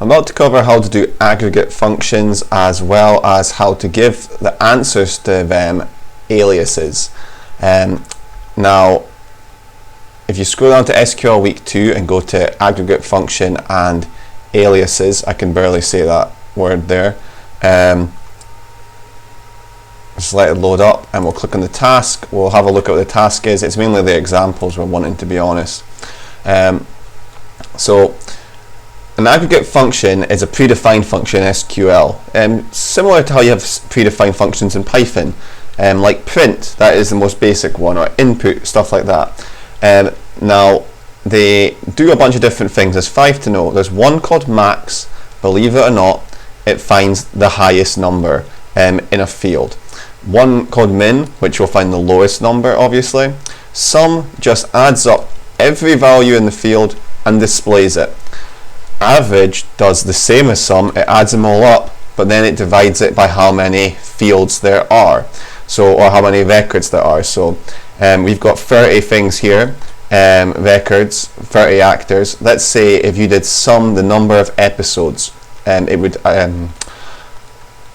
I'm about to cover how to do aggregate functions as well as how to give the answers to them aliases. Now, if you scroll down to SQL Week 2 and go to aggregate function and aliases, I can barely say that word there. Just let it load up and we'll click on the task. We'll have a look at what the task is. It's mainly the examples we're wanting, to be honest. So an aggregate function is a predefined function in SQL, similar to how you have predefined functions in Python, like print, that is the most basic one, or input, stuff like that. Now, they do a bunch of different things. There's 5 to know. There's one called max. Believe it or not, it finds the highest number in a field. One called min, which will find the lowest number, obviously. Sum just adds up every value in the field and displays it. Average does the same as sum, it adds them all up, but then it divides it by how many fields there are, or how many records there are. So we've got 30 things here, records, 30 actors. Let's say if you did sum the number of episodes, it would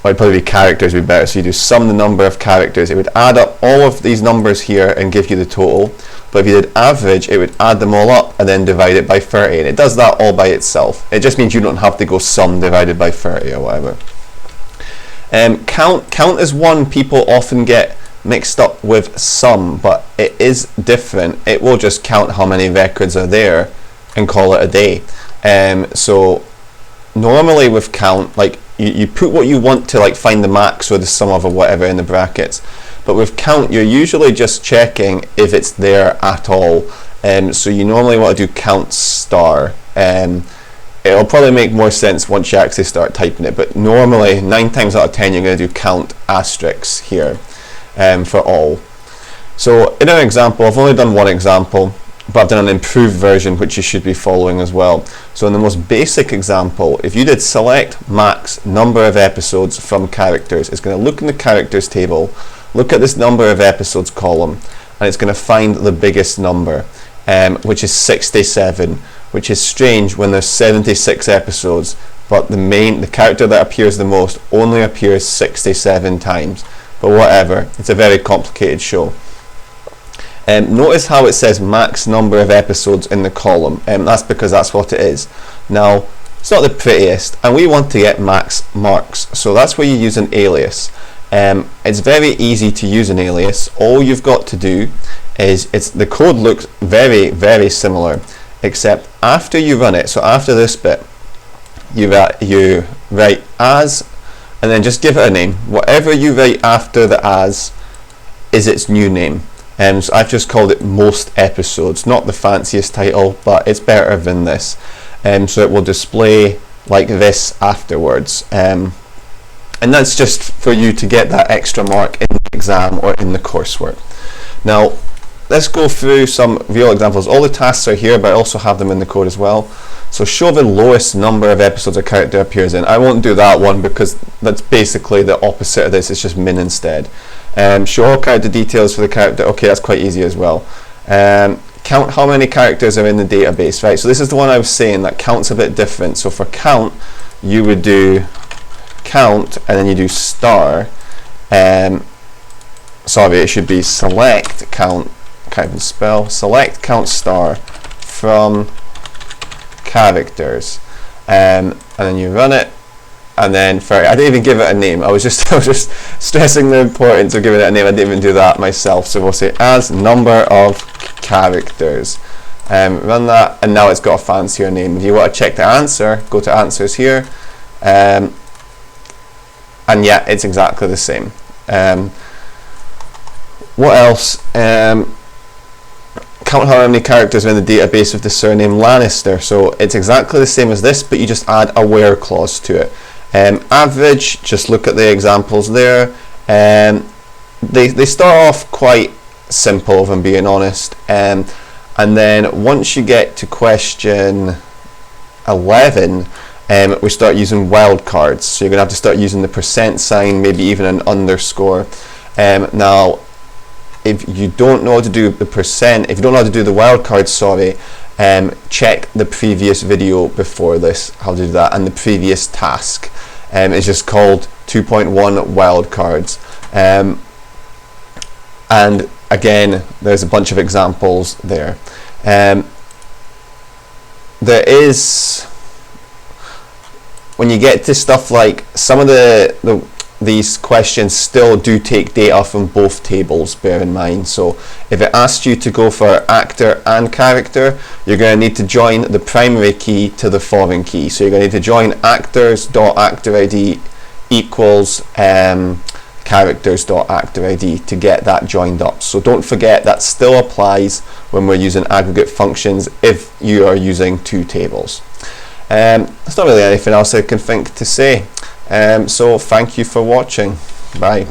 probably be characters would be better. So you do sum the number of characters, it would add up all of these numbers here and give you the total. But if you did average, it would add them all up and then divide it by 30, and it does that all by itself. It just means you don't have to go sum divided by 30 or whatever. Count is one people often get mixed up with sum, but it is different. It will just count how many records are there and call it a day. So normally with count, like you put what you want to, like find the max or the sum of or whatever in the brackets. But with count, you're usually just checking if it's there at all. So you normally want to do count star. It'll probably make more sense once you actually start typing it. But normally, 9 times out of 10, you're going to do count asterisks here for all. So in our example, I've only done one example, but I've done an improved version, which you should be following as well. So in the most basic example, if you did select max number of episodes from characters, it's going to look in the characters table, look at this number of episodes column, and it's going to find the biggest number, which is 67, which is strange when there's 76 episodes, but the character that appears the most only appears 67 times. But whatever, it's a very complicated show. Notice how it says max number of episodes in the column. That's because that's what it is. Now, it's not the prettiest, and we want to get max marks, so that's where you use an alias. It's very easy to use an alias. All you've got to do is, the code looks very, very similar, except after you run it, so after this bit, you write as, and then just give it a name. Whatever you write after the as is its new name. So I've just called it most episodes, not the fanciest title, but it's better than this. So it will display like this afterwards. And that's just for you to get that extra mark in the exam or in the coursework. Now, let's go through some real examples. All the tasks are here, but I also have them in the code as well. So show the lowest number of episodes a character appears in. I won't do that one because that's basically the opposite of this. It's just min instead. Show all character details for the character. Okay, that's quite easy as well. Count how many characters are in the database, right? So this is the one I was saying that count's a bit different. So for count, you would do count and then you do star. Sorry, it should be select count. Can't even spell. Select count star from characters, and then you run it, and then I didn't even give it a name. I was just stressing the importance of giving it a name. I didn't even do that myself. So we'll say as number of characters. Run that, and now it's got a fancier name. If you want to check the answer, go to answers here, and yeah, it's exactly the same. What else? Count how many characters are in the database of the surname Lannister. So it's exactly the same as this, but you just add a where clause to it. Average, just look at the examples there. They start off quite simple, if I'm being honest. And then once you get to question 11, we start using wildcards. So you're going to have to start using the %, maybe even an underscore. Now, if you don't know how to do the %, if you don't know how to do the wildcards, sorry, check the previous video before this, how to do that, and the previous task. It's just called 2.1 wildcards. And again, there's a bunch of examples there. There is, when you get to stuff like some of these questions still do take data from both tables, bear in mind. So if it asks you to go for actor and character, you're going to need to join the primary key to the foreign key. So you're going to need to join actors.actorID equals characters.actorID to get that joined up. So don't forget that still applies when we're using aggregate functions if you are using two tables. There's not really anything else I can think to say. So thank you for watching. Bye.